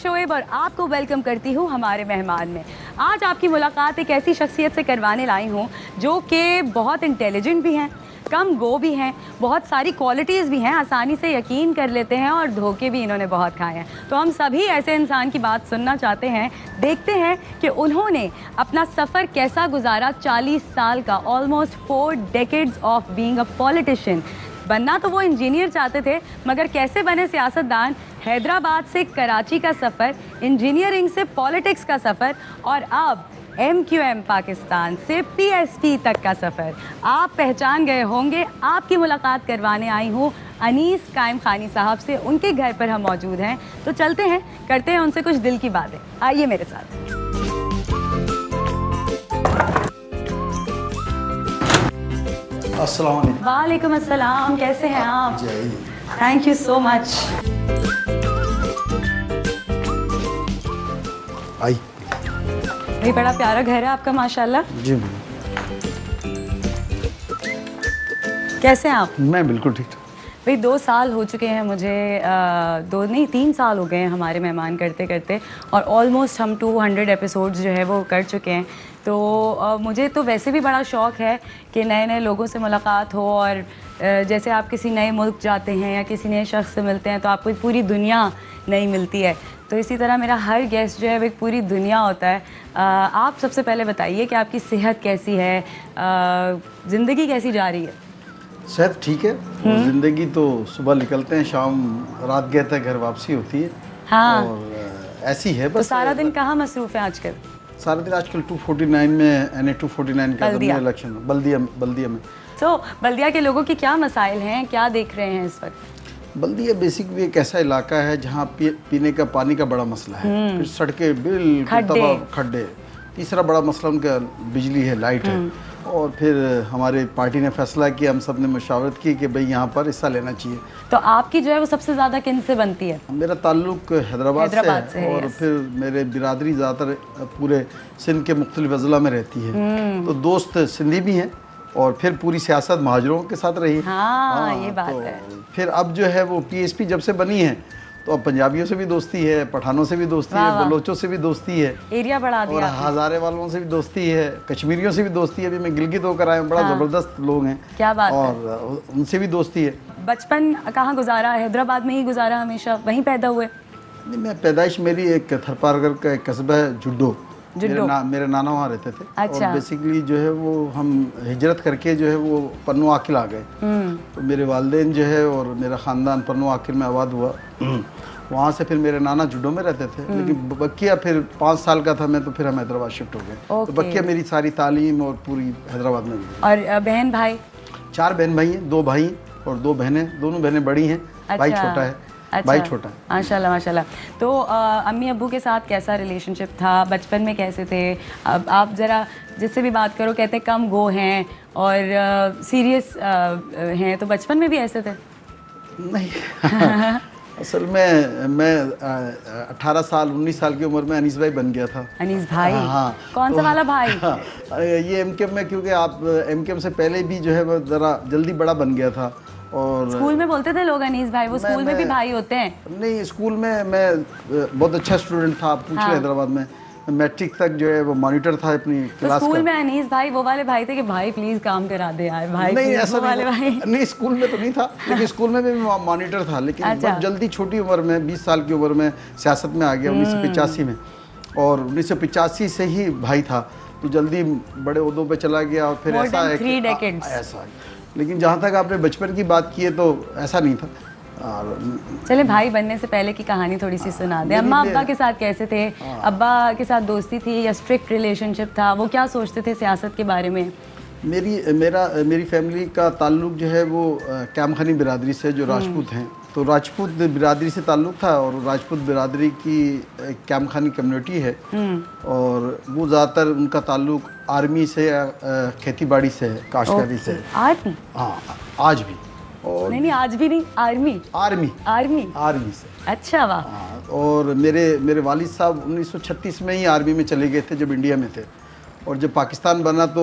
शोएब और आपको वेलकम करती हूँ हमारे मेहमान में। आज आपकी मुलाकात एक ऐसी शख्सियत से करवाने लाई हूँ जो कि बहुत इंटेलिजेंट भी हैं, कम गो भी हैं, बहुत सारी क्वालिटीज़ भी हैं, आसानी से यकीन कर लेते हैं और धोखे भी इन्होंने बहुत खाए हैं। तो हम सभी ऐसे इंसान की बात सुनना चाहते हैं। देखते हैं कि उन्होंने अपना सफ़र कैसा गुजारा। 40 साल का, almost 4 decades of being a politician. बनना तो वो इंजीनियर चाहते थे, मगर कैसे बने सियासतदान। हैदराबाद से कराची का सफ़र, इंजीनियरिंग से पॉलिटिक्स का सफ़र और अब MQM पाकिस्तान से PSP तक का सफ़र। आप पहचान गए होंगे। आपकी मुलाकात करवाने आई हूँ अनीस कायम खानी साहब से। उनके घर पर हम मौजूद हैं, तो चलते हैं, करते हैं उनसे कुछ दिल की बातें। आइए मेरे साथ। अस्सलाम वालेकुम। वालेकुम अस्सलाम, कैसे हैं आप? Thank you so much. आई भाई बड़ा प्यारा घर है आपका माशाल्लाह। जी कैसे हैं आप? मैं बिल्कुल ठीक। भाई 2 साल हो चुके हैं मुझे, 2 नहीं 3 साल हो गए हैं हमारे मेहमान करते करते, और ऑलमोस्ट हम 200 एपिसोड्स जो है वो कर चुके हैं। तो मुझे तो वैसे भी बड़ा शौक़ है कि नए नए लोगों से मुलाकात हो, और जैसे आप किसी नए मुल्क जाते हैं या किसी नए शख्स से मिलते हैं तो आपको पूरी दुनिया नई मिलती है। तो इसी तरह मेरा हर गेस्ट जो है वो एक पूरी दुनिया होता है। आप सबसे पहले बताइए कि आपकी सेहत कैसी है, ज़िंदगी कैसी जा रही है? सेहत ठीक है। ज़िंदगी तो सुबह निकलते हैं, शाम रात गए तक घर वापसी होती है। हाँ, और ऐसी है बस। तो सारा दिन कहाँ मसरूफ़ है आजकल? सारा दिन आजकल 249 में NA 249 का इलेक्शन बल्दिया में। तो बल्दिया के लोगों की क्या मसाइल हैं, क्या देख रहे हैं इस वक्त? बल्दिया बेसिकली एक ऐसा इलाका है जहाँ पीने का पानी का बड़ा मसला है। फिर सड़कें बिल्कुल तबाह, खड्डे। तीसरा बड़ा मसला उनका बिजली है, लाइट है। और फिर हमारे पार्टी ने फैसला किया, हम सब ने मशावरत की कि भाई यहाँ पर हिस्सा लेना चाहिए। तो आपकी जो है वो सबसे ज़्यादा किन से बनती है? मेरा ताल्लुक हैदराबाद से है, और फिर मेरे बिरादरी ज़्यादातर पूरे सिंध के मुख्तलिफ अज़ला में रहती है। तो दोस्त सिंधी भी हैं, और फिर पूरी सियासत महाजरों के साथ रही। हाँ, ये बात तो है। फिर अब जो है वो PSP जब से बनी है तो अब पंजाबियों से भी दोस्ती है, पठानों से भी दोस्ती है, बलोचों से भी दोस्ती है, एरिया बढ़ा दिया, और हज़ारे वालों से भी दोस्ती है, कश्मीरियों से भी दोस्ती है। अभी मैं गिलगित होकर आया हूँ, बड़ा ज़बरदस्त लोग हैं। क्या बात है। और उनसे भी दोस्ती है। बचपन कहाँ गुजारा? हैदराबाद में ही गुजारा हमेशा? वहीं पैदा हुए? नहीं, मैं पैदाइश मेरी एक थरपारगर का एक कस्बा है जुड्डो। मेरे नाना वहाँ रहते थे। अच्छा। और बेसिकली जो है वो हम हिजरत करके जो है वो पन्नू आकिल आ गए। तो मेरे वालिदैन जो है और मेरा ख़ानदान पन्नू आकिल में आबाद हुआ। वहाँ से फिर मेरे नाना जुड्डो में रहते थे, लेकिन बकिया फिर 5 साल का था मैं, तो फिर हम हैदराबाद शिफ्ट हो गए। तो बकिया मेरी सारी तालीम और पूरी हैदराबाद में हुई। और बहन भाई? 4 बहन भाई हैं, 2 भाई और 2 बहनें। दोनों बहनें बड़ी हैं। भाई छोटा है। अच्छा। भाई छोटा है। माशाल्लाह माशाल्लाह। तो अम्मी अब्बू के साथ कैसा रिलेशनशिप था? बचपन में कैसे थे? अब आप ज़रा जिससे भी बात करो कहते हैं कम गो हैं और सीरियस हैं, तो बचपन में भी ऐसे थे? नहीं असल में मैं 18 साल 19 साल की उम्र में अनीस भाई बन गया था। अनीस भाई? हाँ। कौन सा वाला भाई? ये MQM में, क्योंकि आप MQM से पहले भी जो है वो ज़रा जल्दी बड़ा बन गया था। और स्कूल में बोलते थे लोग अनीस भाई, वो स्कूल में भी भाई होते हैं? नहीं, स्कूल में मैं बहुत अच्छा स्टूडेंट था। आप पूछ लें, हैदराबाद में मैट्रिक तक जो है वो मॉनिटर था अपनी क्लास का। स्कूल में अनीस भाई वो वाले भाई थे कि भाई प्लीज काम करा दे यार, भाई नहीं ऐसा वाले भाई? नहीं, स्कूल में तो नहीं था, लेकिन स्कूल में भी मॉनिटर था। लेकिन बहुत जल्दी छोटी उम्र में 20 साल की उम्र में सियासत में आ गया 1985 में। और 1985 से ही भाई था, तो जल्दी बड़े ओहदों पे चला गया। और फिर ऐसा है ऐसा। लेकिन जहाँ तक आपने बचपन की बात की है तो ऐसा नहीं था। चले भाई बनने से पहले की कहानी थोड़ी सी सुना दे। अम्मा अब्बा के साथ कैसे थे? अब्बा के साथ दोस्ती थी या स्ट्रिक्ट रिलेशनशिप था? वो क्या सोचते थे सियासत के बारे में? मेरी फैमिली का ताल्लुक जो है वो कैम खानी बिरादरी से, जो राजपूत हैं। तो राजपूत बिरादरी से ताल्लुक़ था, और राजपूत बिरादरी की कैम खानी कम्युनिटी है। और वो ज़्यादातर उनका ताल्लुक आर्मी से या खेती बाड़ी से है, काश्तकारी से। आर्मी? हाँ, आज भी। और नहीं आज भी नहीं, आर्मी से। अच्छा वाह। और मेरे वालिद साहब 1936 में ही आर्मी में चले गए थे जब इंडिया में थे। और जब पाकिस्तान बना तो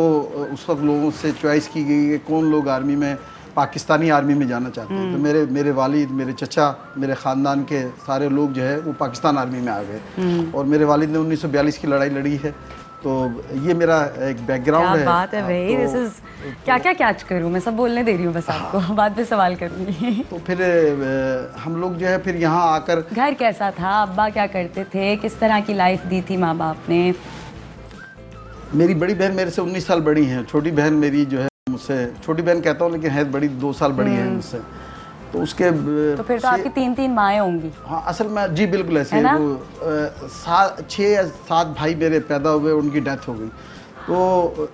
उस वक्त लोगों से चॉइस की गई कि कौन लोग आर्मी में पाकिस्तानी आर्मी में जाना चाहते हैं। तो मेरे वालिद, मेरे चचा, मेरे ख़ानदान के सारे लोग जो है वो पाकिस्तान आर्मी में आ गए और मेरे वालिद ने 1942 की लड़ाई लड़ी है। तो ये मेरा एक बैकग्राउंड है। बात है भाई, दिस इज क्या क्या कैच करूँ मैं, सब बोलने दे रही हूँ बस आपको, बाद में सवाल करूँगी। तो फिर हम लोग जो है फिर यहाँ आकर, घर कैसा था, अब्बा क्या करते थे, किस तरह की लाइफ दी थी माँ बाप ने? मेरी बड़ी बहन मेरे से 19 साल बड़ी हैं, छोटी बहन मेरी जो है मुझसे, छोटी बहन कहता हूँ लेकिन है बड़ी, 2 साल बड़ी है मुझसे। तो उसके तो फिर तो आपकी 3 माएँ होंगी। हाँ असल में जी बिल्कुल ऐसे वो 6 या 7 भाई मेरे पैदा हुए, उनकी डेथ हो गई। तो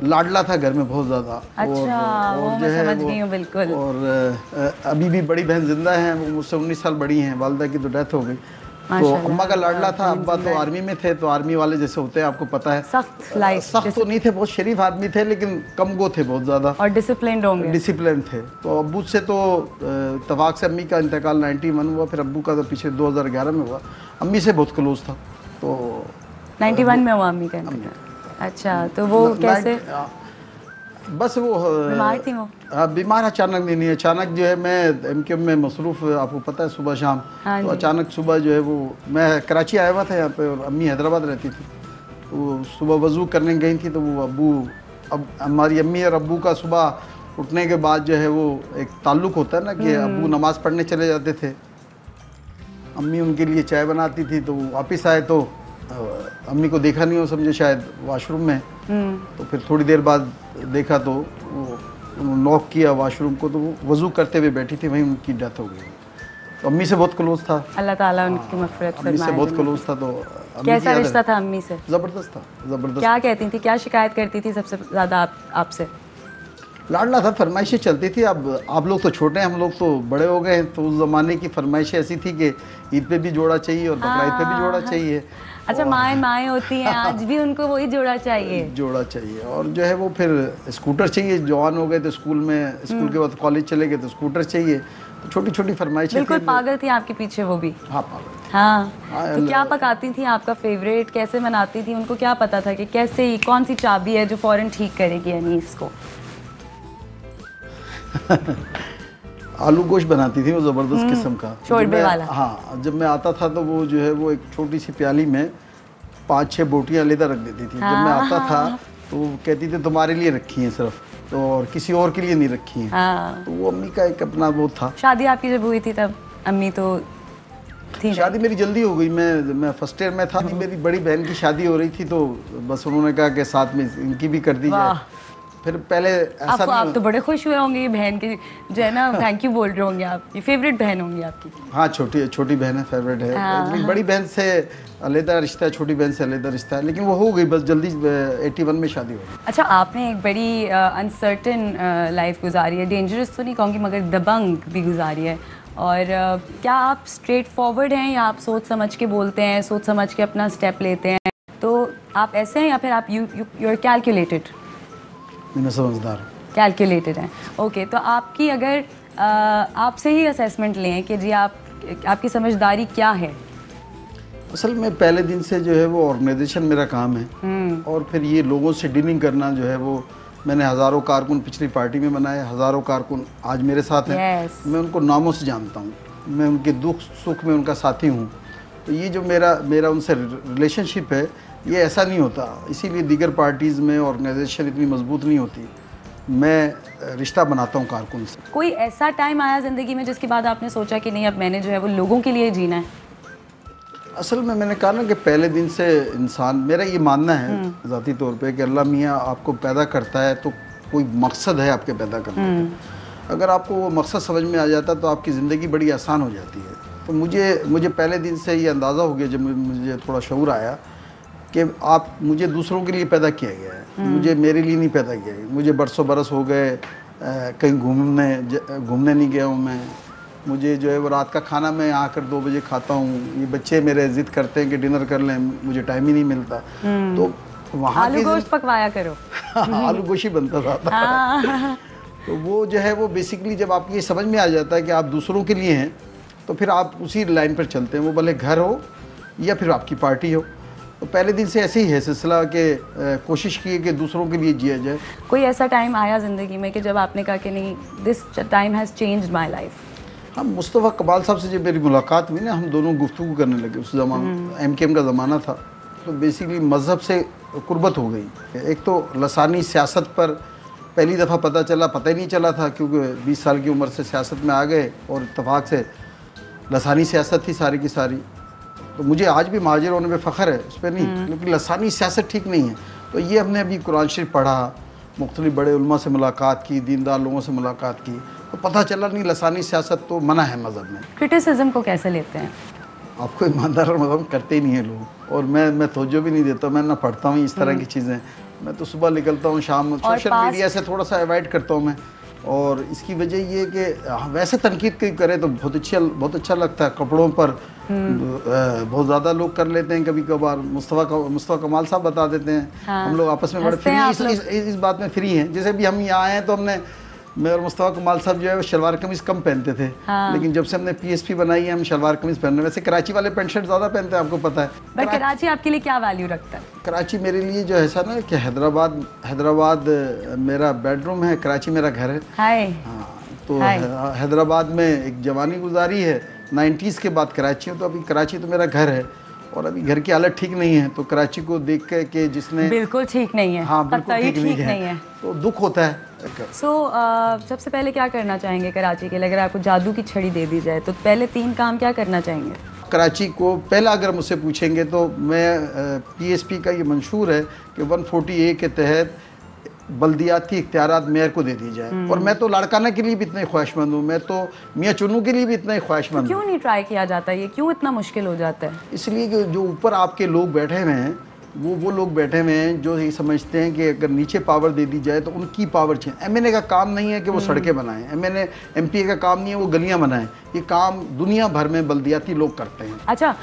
लाडला था घर में बहुत ज़्यादा। अच्छा, वो मैं समझ गई हूँ बिल्कुल। और अभी भी बड़ी बहन जिंदा है, वो मुझसे 19 साल बड़ी हैं, वालिदा की तो डेथ हो गई। तो अम्मा का लाडला था, अब्बा तो आर्मी में थे, तो आर्मी वाले जैसे होते हैं आपको पता है, सख्त लाइफ, सख्त तो नहीं थे, बहुत शरीफ आदमी थे लेकिन कम गो थे बहुत ज़्यादा, और डिसिप्लिन्ड होंगे, डिसिप्लिन थे। तो अब्बू से तो इत्तफाक से अम्मी का इंतकाल 91 हुआ, फिर अब्बू का तो पीछे 2011 में हुआ। अम्मी से बहुत क्लोज था। तो 91 में हुआ अम्मी का इंतकाल। अच्छा, तो वो कैसे? बस वो बीमार थी वो? बीमार अचानक नहीं, अचानक जो है मैं एमकेएम में मसरूफ़, आपको पता है सुबह शाम, तो अचानक सुबह जो है वो, मैं कराची आया हुआ था यहाँ पे और अम्मी हैदराबाद रहती थी। तो सुबह वज़ू करने गई थी, तो वो अब्बू, अब हमारी अम्मी और अब्बू का सुबह उठने के बाद जो है वो एक ताल्लुक़ होता है ना कि अब्बू नमाज़ पढ़ने चले जाते थे, अम्मी उनके लिए चाय बनाती थी। तो वापस आए तो अम्मी को देखा नहीं, हो समझे शायद वॉशरूम में। तो फिर थोड़ी देर बाद देखा तो वो नॉक किया वॉशरूम को, तो वो वज़ू करते हुए बैठी थी, वहीं उनकी डेथ हो गई। तो अम्मी से बहुत क्लोज था, अल्लाह ताला उनकी मग़फ़िरत फरमाए। अम्मी से बहुत क्लोज था। तो कैसा रिश्ता था अम्मी से? ज़बरदस्त था, ज़बरदस्त। क्या कहती थी, क्या शिकायत करती थी सबसे ज़्यादा आपसे? लाडला था, फरमाइशें चलती थी। अब आप लोग तो छोटे हैं, हम लोग तो बड़े हो गए हैं। तो उस ज़माने की फरमाइशें ऐसी थी कि ईद पे भी जोड़ा चाहिए और बकरा ईद पे भी जोड़ा चाहिए। अच्छा, माएँ होती हैं, आज भी उनको वही जोड़ा चाहिए, जोड़ा चाहिए। और जो है वो फिर स्कूटर चाहिए, जवान हो गए तो स्कूल में, स्कूल के बाद कॉलेज चले गए तो स्कूटर चाहिए। तो छोटी छोटी फरमाइशें। बिल्कुल पागल थी आपके पीछे वो भी? हाँ पागल थी। हाँ, तो क्या पकाती थी, आपका फेवरेट कैसे मनाती थी? उनको क्या पता था कि कैसे, कौन सी चाबी है जो फ़ौरन ठीक करेगी अनीस को? आलू गोश्त बनाती थी वो, ज़बरदस्त किस्म का, शोरबे वाला। हाँ, जब मैं आता था तो वो जो है वो एक छोटी सी प्याली में 5-6 बोटियाँ लेदा रख देती थी। जब मैं आता था तो वो कहती थी तुम्हारे लिए रखी हैं सिर्फ, तो और किसी और के लिए नहीं रखी हैं। तो वो अम्मी का एक अपना वो था। शादी आपकी जब हुई थी तब अम्मी तो थी? शादी मेरी जल्दी हो गई, मैं फर्स्ट ईयर में था। मेरी बड़ी बहन की शादी हो रही थी, तो बस उन्होंने कहा कि साथ में इनकी भी कर दी जाए। फिर पहले ऐसा आप तो बड़े खुश हुए होंगे, ये बहन के जो है ना थैंक यू बोल रहे होंगे, आपकी फेवरेट बहन होंगी आपकी? हाँ, छोटी बहन है, फेवरेट है। बड़ी बहन से अलग रिश्ता है, छोटी बहन से अलग रिश्ता है, लेकिन वो हो गई बस जल्दी, 81 में शादी हो गई। अच्छा, आपने एक बड़ी अनसर्टन लाइफ गुजारी है, डेंजरस तो नहीं कहूँगी मगर दबंग भी गुजारी है। और क्या आप स्ट्रेट फॉरवर्ड हैं या आप सोच समझ के बोलते हैं, सोच समझ के अपना स्टेप लेते हैं? तो आप ऐसे हैं या फिर आप यू आर कैलकुलेटेड? मैं समझदार, कैलकुलेटेड हैं। ओके, तो आपकी अगर आपसे ही असेसमेंट लें कि जी आपकी समझदारी क्या है? असल में पहले दिन से जो है वो ऑर्गेनाइजेशन मेरा काम है, और फिर ये लोगों से डीलिंग करना जो है वो, मैंने हज़ारों कारकुन पिछली पार्टी में बनाए, हज़ारों कारकुन आज मेरे साथ हैं। मैं उनको नामों से जानता हूँ, मैं उनके दुख सुख में उनका साथी हूँ। तो ये जो मेरा उनसे रिलेशनशिप है, ये ऐसा नहीं होता, इसीलिए दीगर पार्टीज़ में ऑर्गेनाइजेशन इतनी मजबूत नहीं होती। मैं रिश्ता बनाता हूँ कारकुन से। कोई ऐसा टाइम आया ज़िंदगी में जिसके बाद आपने सोचा कि नहीं, अब मैंने जो है वो लोगों के लिए जीना है? असल में मैंने कहा ना कि पहले दिन से इंसान, मेरा ये मानना है ज़ाती तौर पे कि अल्लाह मियाँ आपको पैदा करता है तो कोई मकसद है आपके पैदा करने का। अगर आपको वो मकसद समझ में आ जाता तो आपकी ज़िंदगी बड़ी आसान हो जाती है। तो मुझे पहले दिन से ये अंदाज़ा हो गया, जब मुझे थोड़ा शऊर आया कि मुझे दूसरों के लिए पैदा किया गया है, मुझे मेरे लिए नहीं पैदा किया गया। मुझे बरसों बरस हो गए कहीं घूमने नहीं गया हूँ मैं। मुझे जो है वो रात का खाना मैं आकर 2 बजे खाता हूँ। ये बच्चे मेरे ज़िद करते हैं कि डिनर कर लें, मुझे टाइम ही नहीं मिलता। तो वहाँ आलू गोश्त पकवाया करो। आलू गोश्त ही बनता था। तो वो जो है वो बेसिकली जब आपको ये समझ में आ जाता है कि आप दूसरों के लिए हैं, तो फिर आप उसी लाइन पर चलते हैं, वो भले घर हो या फिर आपकी पार्टी हो। तो पहले दिन से ऐसे ही है सिलसिला कि कोशिश की है कि दूसरों के लिए जिया जाए। कोई ऐसा टाइम आया ज़िंदगी में कि जब आपने कहा कि नहीं, this time has changed my life? हाँ, मुस्तफ़ा कमाल साहब से जब मेरी मुलाकात हुई ना, हम दोनों गुफ्तगू करने लगे। उस ज़माना MKM का ज़माना था, तो बेसिकली मज़हब से कुर्बत हो गई। एक तो लसानी सियासत पर पहली दफ़ा पता ही नहीं चला था, क्योंकि 20 साल की उम्र से सियासत में आ गए और इत्तफाक से लसानी सियासत थी सारी की सारी। तो मुझे आज भी महाजिर होने पे फ़ख्र है, उस पर नहीं, लेकिन लसानी सियासत ठीक नहीं है। तो ये हमने अभी कुरान शरीफ पढ़ा, मुख्तलिफ बड़े उलमा से मुलाकात की, दीनदार लोगों से मुलाकात की, तो पता चला नहीं लसानी सियासत तो मना है मज़हब में। क्रिटिसिज्म को कैसे लेते हैं? आपको ईमानदार और मज़हब करते ही नहीं है लोग, और मैं तवज्जो भी नहीं देता, मैं ना पढ़ता हूँ इस तरह की चीज़ें। मैं तो सुबह निकलता हूँ, शाम सोशल मीडिया से थोड़ा सा अवॉइड करता हूँ मैं। और इसकी वजह ये कि वैसे तनकीद करे तो बहुत अच्छा लगता है। कपड़ों पर बहुत ज़्यादा लोग कर लेते हैं कभी कभार। मुस्तफ़ा कमाल साहब बता देते हैं। हाँ। हम लोग आपस में बड़े फ्री इस बात में फ्री हैं। जैसे भी हम यहाँ आए तो हमने, मैं और मुस्तफ़ा कमाल साहब जो है वो शलवार कमीज़ कम पहनते थे। हाँ। लेकिन जब से हमने PSP बनाई है हम शलवार कमीज़ पहन रहे हैं। वैसे कराची वाले पेंट शर्ट ज़्यादा पहनते हैं, आपको पता है। बट कराची आपके लिए क्या वैल्यू रखता है? कराची मेरे लिए जो ऐसा ना कि हैदराबाद मेरा बेडरूम है, कराची मेरा घर है। हाँ, तो हैदराबाद में एक जवानी गुजारी है, 90s के बाद कराची हूँ, तो अभी कराची तो मेरा घर है। और अभी घर की हालत ठीक नहीं है, तो कराची को देख के जिसने बिल्कुल ठीक नहीं है, हाँ बिल्कुल ठीक नहीं है, तो दुख होता है। सबसे पहले क्या करना चाहेंगे कराची के लिए? अगर आपको जादू की छड़ी दे दी जाए तो पहले 3 काम क्या करना चाहेंगे? कराची को पहला अगर मुझसे पूछेंगे तो मैं PSP का ये मंशूर है कि 140A के तहत बल्दियाती इख्तियारात मेयर को दे दी जाए। और मैं तो लाड़काना के लिए भी इतना ही ख्वाहिशमंद हूँ, मैं तो मियाँ चुन्नू के लिए भी इतना ही ख्वाहिशमंद हूँ। क्यों नहीं ट्राई किया जाता ये? क्यों इतना मुश्किल हो जाता है? इसलिए कि जो ऊपर आपके लोग बैठे हुए हैं, वो लोग बैठे हुए हैं जो ये समझते हैं कि अगर नीचे पावर दे दी जाए तो उनकी पावर चाहिए। MNA का काम नहीं है कि वो सड़कें बनाएं, MPA का काम नहीं है वो गलियां बनाएं। ये काम दुनिया भर में बल्दियाती लोग करते हैं। अच्छा,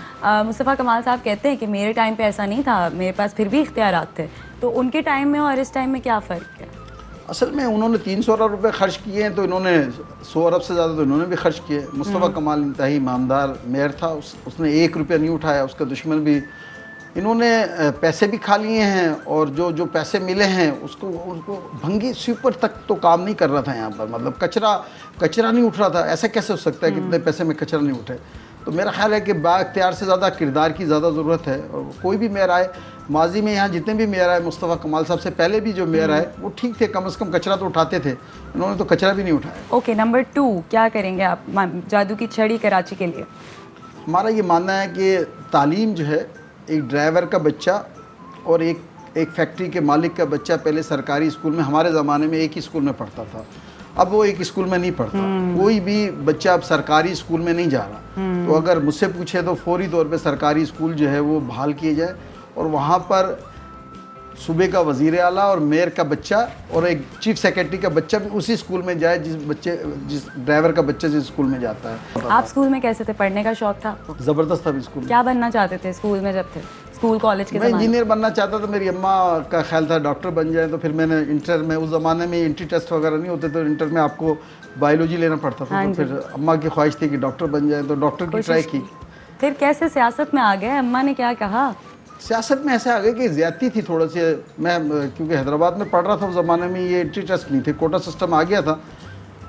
मुस्तफ़ा कमाल साहब कहते हैं कि मेरे टाइम पे ऐसा नहीं था, मेरे पास फिर भी इख्तियारात थे, तो उनके टाइम में और इस टाइम में क्या फ़र्क है? असल में उन्होंने 300 अरब रुपये खर्च किए हैं, तो इन्होंने 100 अरब से ज़्यादा तो इन्होंने भी खर्च किए। मुस्तफ़ा कमाल इंतहाई ईमानदार मेयर था, उसने 1 रुपया नहीं उठाया। उसका दुश्मन भी, इन्होंने पैसे भी खा लिए हैं, और जो पैसे मिले हैं उनको भंगी स्वीपर तक तो काम नहीं कर रहा था यहाँ पर। मतलब कचरा नहीं उठ रहा था। ऐसा कैसे हो सकता है कि इतने पैसे में कचरा नहीं उठे? तो मेरा ख्याल है कि बाख्तियार से ज़्यादा किरदार की ज़्यादा ज़रूरत है। और कोई भी मेयर आए, माजी में यहाँ जितने भी मेयर आए, मुस्तफ़ा कमाल साहब से पहले भी जो मेयर आए वो ठीक थे, कम से कम कचरा तो उठाते थे। इन्होंने तो कचरा भी नहीं उठाया। ओके, नंबर 2 क्या करेंगे आप जादू की छड़ी कराची के लिए? हमारा ये मानना है कि तालीम जो है, एक ड्राइवर का बच्चा और एक फैक्ट्री के मालिक का बच्चा पहले सरकारी स्कूल में, हमारे ज़माने में एक ही स्कूल में पढ़ता था, अब वो एक स्कूल में नहीं पढ़ता। कोई भी बच्चा अब सरकारी स्कूल में नहीं जा रहा। तो अगर मुझसे पूछे तो फौरी तौर पे सरकारी स्कूल जो है वो बहाल किए जाए, और वहाँ पर सूबे का वज़ीर आला और मेयर का बच्चा और एक चीफ सेक्रेटरी का बच्चा भी उसी स्कूल में जाए जिस ड्राइवर का बच्चा जिस स्कूल में जाता है। आप स्कूल में कैसे थे? पढ़ने का शौक था? ज़बरदस्त था स्कूल। क्या बनना चाहते थे स्कूल में जब थे? स्कूल कॉलेज के? मैं इंजीनियर बनना चाहता था। मेरी अम्मा का ख्याल था डॉक्टर बन जाए, तो फिर मैंने इंटर में, उस ज़माने में एंट्री टेस्ट वगैरह नहीं होते, तो इंटर में आपको बायोलॉजी लेना पड़ता था। तो फिर अम्मा की ख्वाहिश थी कि डॉक्टर बन जाए, तो डॉक्टर की ट्राई की। फिर कैसे सियासत में आ गए? अम्मा ने क्या कहा? सियासत में ऐसे आ गए कि ज़्यादती थी थोड़ा सी। मैं क्योंकि हैदराबाद में पढ़ रहा था उस ज़माने में, ये एंट्री टेस्ट नहीं थे, कोटा सिस्टम आ गया था,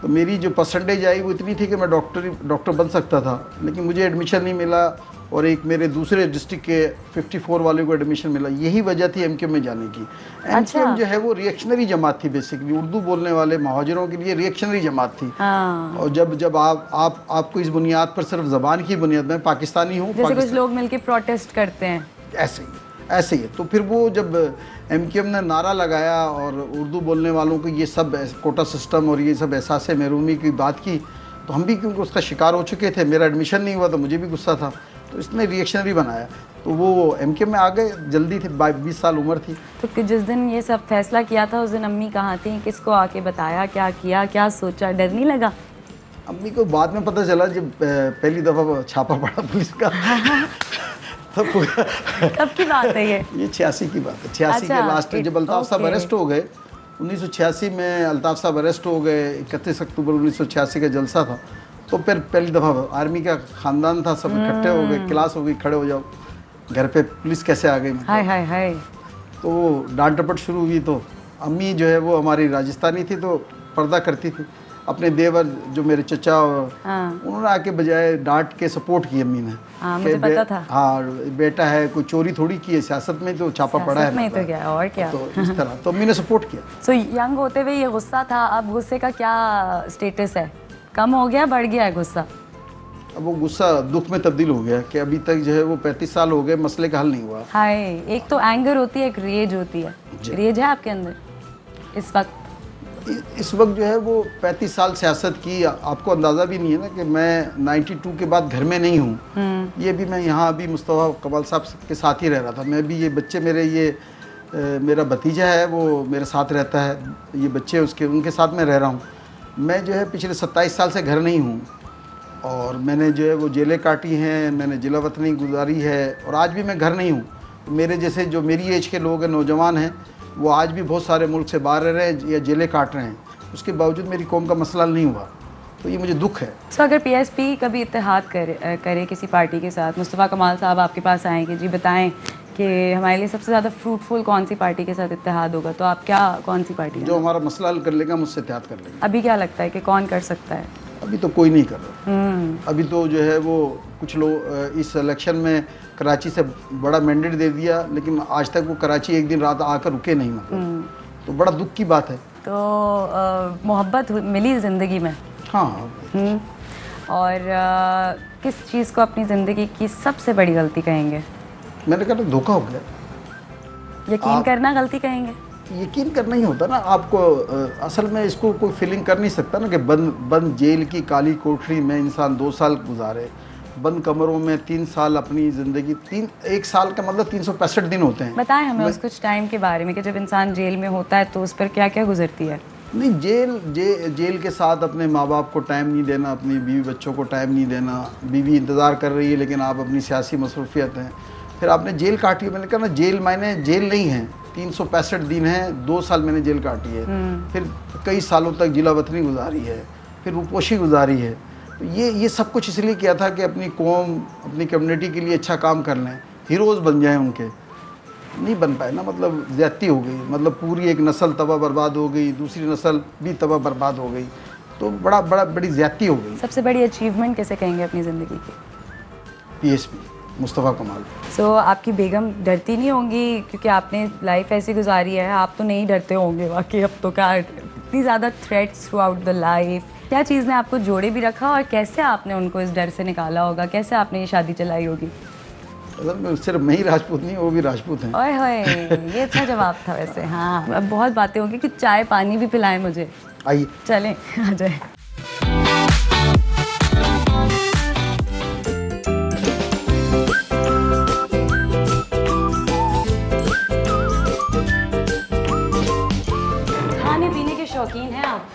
तो मेरी जो परसेंटेज आई वो इतनी थी कि मैं डॉक्टर बन सकता था, लेकिन मुझे एडमिशन नहीं मिला। और एक मेरे दूसरे डिस्ट्रिक्ट के 54 वाले को एडमिशन मिला। यही वजह थी MKM में जाने की। MKM जो है वो रिएक्शनरी जमात थी, बेसिकली उर्दू बोलने वाले महाजिरों के लिए रिएक्शनरी जमात थी। हाँ। और जब आपको इस बुनियाद पर, सिर्फ ज़बान की बुनियाद में, पाकिस्तानी हूँ, जैसे कुछ लोग मिलके प्रोटेस्ट करते हैं, ऐसे ही। तो फिर वो जब MKM ने नारा लगाया और उर्दू बोलने वालों को ये सब कोटा सिस्टम और ये सब एहसास महरूमी की बात की, तो हम भी क्योंकि उसका शिकार हो चुके थे, मेरा एडमिशन नहीं हुआ तो मुझे भी गुस्सा था, तो इसने रिएक्शनरी बनाया, तो वो MKM में आ गए। जल्दी थी, 20 साल उम्र थी। तो जिस दिन ये सब फैसला किया था उस दिन अम्मी कहाँ थी? किसको आके बताया? क्या किया? क्या सोचा? डर नहीं लगा? अम्मी को बाद में पता चला, जब पहली दफ़ा छापा पड़ा पुलिस का। कब की बात है ये? 86 की बात है। 86 के लास्ट में जब अल्ताफ़ साहब अरेस्ट हो गए, 1986 में अल्ताफ़ साहब अरेस्ट हो गए। 31 अक्टूबर 1986 का जलसा था, तो फिर पहली दफ़ा आर्मी का ख़ानदान था, सब इकट्ठे हो गए, क्लास हो गई, खड़े हो जाओ। घर पे पुलिस कैसे आ गई, हाय हाय हाय। तो डांट डपट शुरू हुई। तो अम्मी जो है वो हमारी राजस्थानी थी, तो पर्दा करती थी। अपने देवर जो मेरे चचा, हाँ। उन्होंने आके बजाय डांट के सपोर्ट की अम्मी ने। हाँ, मुझे पता था। हाँ, बेटा है, कोई चोरी थोड़ी की है, सियासत में तो छापा पड़ा है। नहीं तो क्या, और क्या। तो इस तरह तो अम्मी ने सपोर्ट किया। सो यंग होते हुए ये गुस्सा था, अब गुस्से का क्या स्टेटस है? कम हो गया, बढ़ गया है गुस्सा? अब वो गुस्सा दुख में तब्दील हो गया कि अभी तक जो है वो 35 साल हो गए, मसले का हल नहीं हुआ। हाय, एक तो एंगर होती है, एक रेज होती है। रेज है आपके अंदर इस वक्त? इस वक्त जो है वो 35 साल सियासत की, आपको अंदाज़ा भी नहीं है ना कि मैं 92 के बाद घर में नहीं हूँ। ये भी मैं यहाँ अभी मुस्तफ़ा कमाल साहब के साथ ही रह रहा था। मैं भी, ये बच्चे मेरे, ये मेरा भतीजा है वो मेरे साथ रहता है, ये बच्चे उनके साथ मैं रह रहा हूँ। मैं जो है पिछले 27 साल से घर नहीं हूँ, और मैंने जो है वो जेलें काटी हैं, मैंने जिला वतनी गुजारी है, और आज भी मैं घर नहीं हूँ। मेरे जैसे जो मेरी एज के लोग हैं, नौजवान हैं, वो आज भी बहुत सारे मुल्क से बाहर रह रहे हैं या जेलें काट रहे हैं, उसके बावजूद मेरी कौम का मसला नहीं हुआ। तो ये मुझे दुख है। तो अगर पीएसपी कभी इत्तेहाद करे किसी पार्टी के साथ, मुस्तफ़ा कमाल साहब आपके पास आएंगे, जी बताएं कि हमारे लिए सबसे ज़्यादा फ्रूटफुल कौन सी पार्टी के साथ इत्तेहाद होगा, तो आप क्या, कौन सी पार्टी? जो हमारा मसला हल कर लेगा, मुझसे इत्तेहाद कर लेगा। अभी क्या लगता है कि कौन कर सकता है? अभी तो कोई नहीं कर रहा। अभी तो जो है वो कुछ लोग इस इलेक्शन में कराची से बड़ा मैंडेट दे दिया, लेकिन आज तक वो कराची एक दिन रात आकर रुके नहीं, मतलब तो बड़ा दुख की बात है। तो मोहब्बत मिली ज़िंदगी में? हाँ। और किस चीज़ को अपनी ज़िंदगी की सबसे बड़ी गलती कहेंगे? मैंने कहा धोखा हो गया। यकीन करना गलती कहेंगे? यकीन करना ही होता ना आपको। असल में इसको कोई फीलिंग कर नहीं सकता ना कि बंद जेल की काली कोठरी में इंसान 2 साल गुजारे, बंद कमरों में 3 साल अपनी ज़िंदगी, 1 साल का मतलब 365 दिन होते हैं। बताएं हमें उस कुछ टाइम के बारे में कि जब इंसान जेल में होता है तो उस पर क्या क्या गुजरती है। नहीं, जेल के साथ अपने माँ बाप को टाइम नहीं देना, अपनी बीवी बच्चों को टाइम नहीं देना, बीवी इंतज़ार कर रही है लेकिन आप अपनी सियासी मसरूफियत हैं, फिर आपने जेल काटी। मैंने कहा ना, जेल मायने जेल नहीं है, 365 दिन है, 2 साल मैंने जेल काटी है, फिर कई सालों तक जिला वतनी गुजारी है, फिर रूपोशी गुजारी है। तो ये सब कुछ इसलिए किया था कि अपनी कौम, अपनी कम्युनिटी के लिए अच्छा काम कर लें, हीरोज़ बन जाएं उनके। नहीं बन पाए ना, मतलब ज़्यादती हो गई, मतलब पूरी एक नस्ल तबाह बर्बाद हो गई, दूसरी नस्ल भी तबाह बर्बाद हो गई, तो बड़ी ज़्यादती हो गई। सबसे बड़ी अचीवमेंट कैसे कहेंगे अपनी ज़िंदगी की? पीएसपी मुस्तफ़ा कमाल। सो आपकी बेगम डरती नहीं होंगी क्योंकि आपने लाइफ ऐसी गुजारी है, आप तो नहीं डरते होंगे वाकई? अब तो क्या इतनी ज़्यादा threats through out the life, क्या चीज़ ने आपको जोड़े भी रखा और कैसे आपने उनको इस डर से निकाला होगा? कैसे आपने ये शादी चलाई होगी? सिर्फ मैं ही राजपूत नहीं, वो भी राजपूत हैं। ओए होए, ये अच्छा जवाब था वैसे। हाँ, अब बहुत बातें होंगी कि चाय पानी भी पिलाएं मुझे। आइए चलें, आ जाए। खाने पीने के शौकीन हैं आप?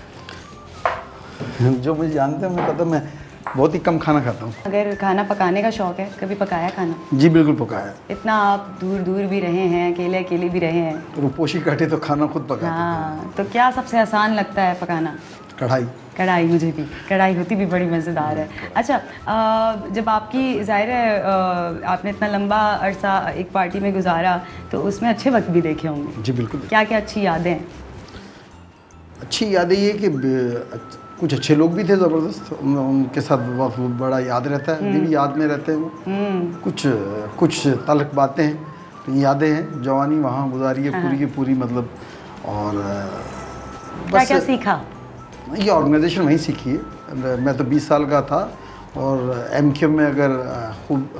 जो मुझे जानते हैं, मैं पता, मैं बहुत ही कम खाना खाता हूँ। अगर खाना पकाने का शौक है, कभी पकाया खाना? जी बिल्कुल पकाया। इतना आप दूर दूर भी रहे हैं, अकेले अकेले भी रहे हैं, रूपोशी काटे तो खाना खुद पकाते। हाँ, तो क्या सबसे आसान लगता है पकाना? कढ़ाई। कढ़ाई, मुझे भी कढ़ाई होती भी बड़ी मज़ेदार है। अच्छा, जब आपकी ज़ाहिर है आपने इतना लंबा अरसा एक पार्टी में गुजारा तो उसमें अच्छे वक्त भी देखे होंगे। जी बिल्कुल। क्या क्या अच्छी यादें हैं? अच्छी यादें ये कि कुछ अच्छे लोग भी थे ज़बरदस्त, उनके साथ बहुत बड़ा याद रहता है, अभी भी याद में रहते हैं वो। कुछ तल्ख बातें हैं, तो यादें हैं। जवानी वहाँ गुजारी है पूरी की पूरी, मतलब। और क्या क्या सीखा? ये ऑर्गेनाइजेशन वहीं सीखी है। मैं तो 20 साल का था, और एमक्यूएम में अगर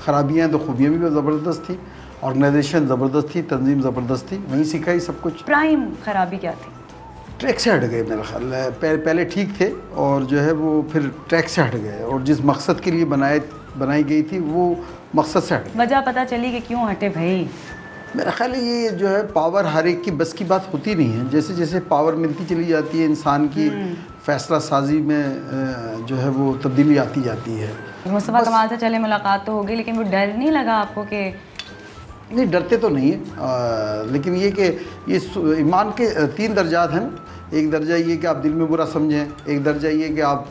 ख़राबियाँ हैं तो खूबियाँ भी ज़बरदस्त थी, ऑर्गेनाइजेशन ज़बरदस्त थी, तंजीम ज़बरदस्त थी, वहीं सीखा ही सब कुछ। प्राइम खराबी क्या थी? ट्रैक से हट गए मेरा ख्याल है। पहले ठीक थे, और जो है वो फिर ट्रैक से हट गए, और जिस मकसद के लिए बनाई गई थी वो मकसद से हट गए। वजह पता चली कि क्यों हटे भाई? मेरा ख्याल है ये जो है पावर हर एक की बस की बात होती नहीं है। जैसे जैसे पावर मिलती चली जाती है, इंसान की फैसला साजी में जो है वो तब्दीली आती जाती है। मुस्तफ़ा कमाल से चले मुलाकात तो हो गई, लेकिन वो डर नहीं लगा आपको कि? नहीं, डरते तो नहीं है, लेकिन ये कि ये ईमान के 3 दर्जात हैं। एक दर्जा ये कि आप दिल में बुरा समझें, एक दर्जा ये कि आप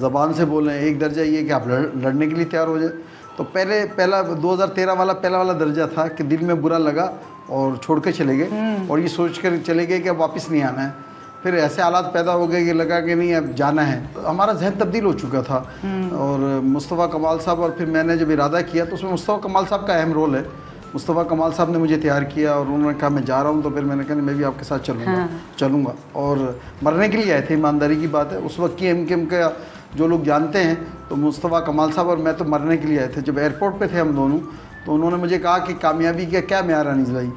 ज़बान से बोलें, एक दर्जा ये कि आप लड़ने के लिए तैयार हो जाए, तो पहला 2013 वाला पहला वाला दर्जा था कि दिल में बुरा लगा और छोड़ के चले गए और ये सोच कर चले गए कि अब वापस नहीं आना है। फिर ऐसे हालात पैदा हो गए कि लगा कि नहीं अब जाना है। तो हमारा जहन तब्दील हो चुका था और मुस्तफ़ा कमाल साहब और फिर मैंने जब इरादा किया तो उसमें मुस्तफ़ा कमाल साहब का अहम रोल है। मुस्तफ़ा कमाल साहब ने मुझे तैयार किया और उन्होंने कहा मैं जा रहा हूँ, तो फिर मैंने कहा मैं भी आपके साथ चलूँगा और मरने के लिए आए थे, ईमानदारी की बात है। उस वक्त की एम का जो लोग जानते हैं तो मुस्तफ़ा कमाल साहब और मैं तो मरने के लिए आए थे। जब एयरपोर्ट पे थे हम दोनों तो उन्होंने मुझे कहा कि कामयाबी का क्या म्यार अनीस भाई?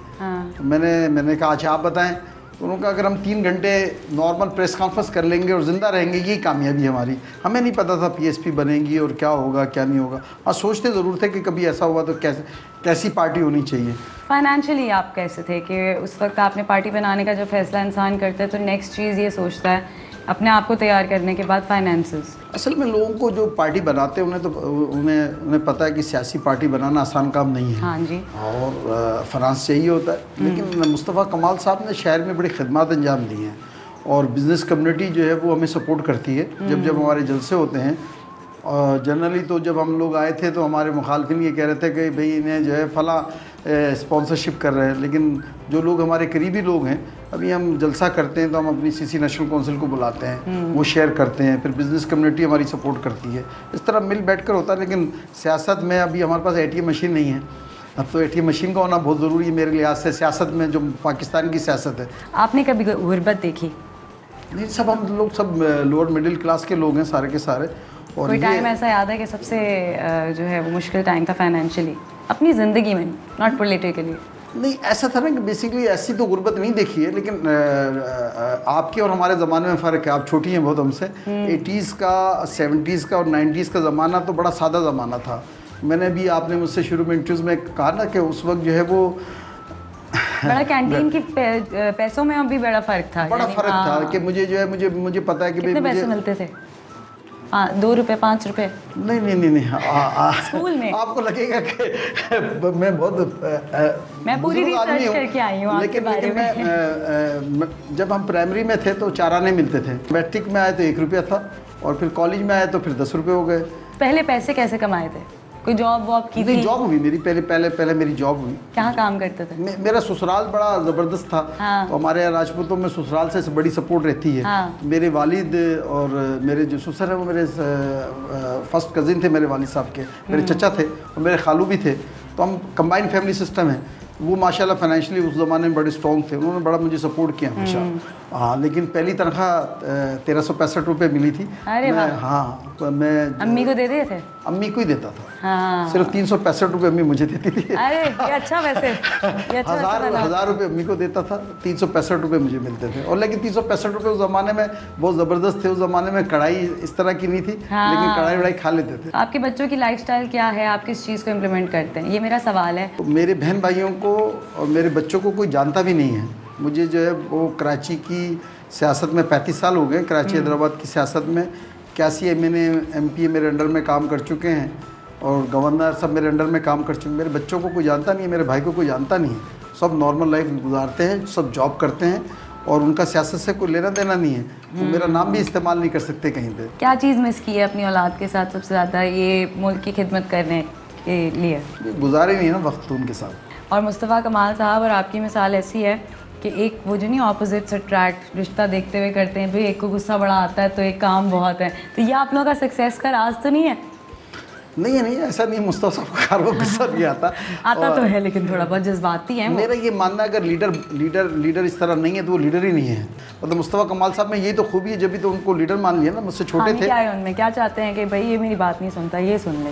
तो मैंने कहा अच्छा आप बताएं। तो उन्होंने कहा अगर हम 3 घंटे नॉर्मल प्रेस कॉन्फ्रेंस कर लेंगे और ज़िंदा रहेंगे यही कामयाबी हमारी। हमें नहीं पता था PSP बनेगी और क्या होगा क्या नहीं होगा। हाँ सोचते ज़रूर थे कि कभी ऐसा हुआ तो कैसी पार्टी होनी चाहिए। फाइनेंशियली आप कैसे थे कि उस वक्त आपने पार्टी बनाने का जो फैसला इंसान करता है तो नेक्स्ट चीज़ ये सोचता है अपने आप को तैयार करने के बाद फाइनेंसेस? असल में लोगों को जो पार्टी बनाते हैं उन्हें पता है कि सियासी पार्टी बनाना आसान काम नहीं है। हाँ जी। और फाइनेंस चाहिए होता है। लेकिन मुस्तफ़ा कमाल साहब ने शहर में बड़ी खिदमत अंजाम दी हैं और बिज़नेस कम्युनिटी जो है वो हमें सपोर्ट करती है जब हमारे जलसे होते हैं। और जनरली तो जब हम लोग आए थे तो हमारे मुखालफिन ये कह रहे थे कि भाई इन्हें जो है फला स्पॉन्सरशिप कर रहे हैं। लेकिन जो लोग हमारे करीबी लोग हैं, अभी हम जलसा करते हैं तो हम अपनी CC नेशनल काउंसिल को बुलाते हैं, वो शेयर करते हैं, फिर बिज़नेस कम्युनिटी हमारी सपोर्ट करती है। इस तरह मिल बैठ कर होता है। लेकिन सियासत में अभी हमारे पास ATM मशीन नहीं है। अब तो ATM मशीन का होना बहुत ज़रूरी है मेरे लिहाज से सियासत में, जो पाकिस्तान की सियासत है। आपने कभी गुर्बत देखी? नहीं, सब हम लोग सब लोअर मिडिल क्लास के लोग हैं सारे के सारे। और कोई टाइम ऐसा याद है कि सबसे जो है वो मुश्किल टाइम था फाइनेंशियली अपनी ज़िंदगी में, नॉट पॉलिटिकली? नहीं, ऐसा था ना कि बेसिकली ऐसी तो गुर्बत नहीं देखी है। लेकिन आपके और हमारे ज़माने में फ़र्क है। आप छोटी हैं बहुत हमसे। 80s का 70s का और 90s का ज़माना तो बड़ा सादा ज़माना था। मैंने भी, आपने मुझसे शुरू में इंटरव्यूज़ में कहा ना कि उस वक्त जो है वो बड़ा कैंटीन की पैसों में अभी बड़ा फ़र्क था। बड़ा फ़र्क था कि मुझे जो है मुझे पता है कि कितने पैसे मिलते थे? 2 रुपये 5 रुपये? नहीं। स्कूल में आपको लगेगा कि मैं बहुत मैं पूरी रिसर्च करके आई हूँ आपके बारे में। जब हम प्राइमरी में थे तो 4 आने मिलते थे। मैट्रिक में आए तो 1 रुपया था और फिर कॉलेज में आए तो फिर 10 रुपये हो गए। पहले पैसे कैसे कमाए थे? कोई जॉब वॉब की थी? जॉब हुई मेरी, पहले मेरी जॉब हुई। कहाँ काम करते थे? मेरा ससुराल बड़ा ज़बरदस्त था। हाँ। तो हमारे यहाँ राजपूतों में ससुराल से बड़ी सपोर्ट रहती है। हाँ। मेरे वालिद और मेरे जो ससुर हैं वो मेरे फर्स्ट कज़िन थे मेरे वालिद साहब के, मेरे चचा थे और मेरे खालू भी थे। तो हम कंबाइंड फैमिली सिस्टम है। वो माशाल्लाह फाइनेंशियली उस ज़माने में बड़े स्ट्रॉन्ग थे। उन्होंने बड़ा मुझे सपोर्ट किया हमेशा। हाँ, लेकिन पहली तनख्वाह 1365 रुपये मिली थी। अरे वाह। हाँ, तो मैं अम्मी को दे थे? अम्मी को ही देता था। हाँ। सिर्फ 365 रुपये अम्मी मुझे देती थी। अरे ये अच्छा, वैसे ये अच्छा 1000 रुपये अम्मी को देता था, 365 रुपये मुझे मिलते थे। और लेकिन 365 रुपये उस ज़माने में बहुत ज़बरदस्त थे। उस ज़माने में कढ़ाई इस तरह की नहीं थी। हाँ। लेकिन कढ़ाई वढ़ाई खा लेते थे। आपके बच्चों की लाइफस्टाइल क्या है? आप किस चीज़ को इम्प्लीमेंट करते हैं? ये मेरा सवाल है। तो मेरे बहन भाइयों को और मेरे बच्चों को कोई जानता भी नहीं है। मुझे जो है वो कराची की सियासत में 35 साल हो गए। कराची हैदराबाद की सियासत में 81 MPA मेरे अंडर में काम कर चुके हैं और गवर्नर सब मेरे अंडर में काम कर चुके हैं। मेरे बच्चों को कोई जानता नहीं है, मेरे भाई को कोई जानता नहीं है। सब नॉर्मल लाइफ गुजारते हैं, सब जॉब करते हैं और उनका सियासत से कोई लेना देना नहीं है। तो मेरा नाम भी इस्तेमाल नहीं कर सकते कहीं पे। क्या चीज़ मिस की है अपनी औलाद के साथ सबसे ज़्यादा ये मुल्क की खिदमत करने के लिए? गुजारे नहीं ना वक्त उनके साथ। और मुस्तफ़ा कमाल साहब और आपकी मिसाल ऐसी है कि एक वो जो नहीं ऑपोजिट्स अट्रैक्ट रिश्ता देखते हुए करते हैं, भाई एक को गुस्सा बड़ा आता है तो एक काम बहुत है। तो ये आप लोगों का सक्सेस का राज तो नहीं है? नहीं, ऐसा नहीं। मुस्तफ़ा साहब को गुस्सा नहीं आता। तो है लेकिन थोड़ा बहुत जज्बाती है। मेरा ये मानना है अगर लीडर इस तरह नहीं है तो वो लीडर ही नहीं है। मतलब मुस्तफ़ा कमाल साहब में यही तो खूबी है, जब भी तो उनको लीडर मान लिया ना। मुझसे छोटे थे। क्या है उनमें? क्या चाहते हैं कि भाई ये मेरी बात नहीं सुनता, ये सुन ले?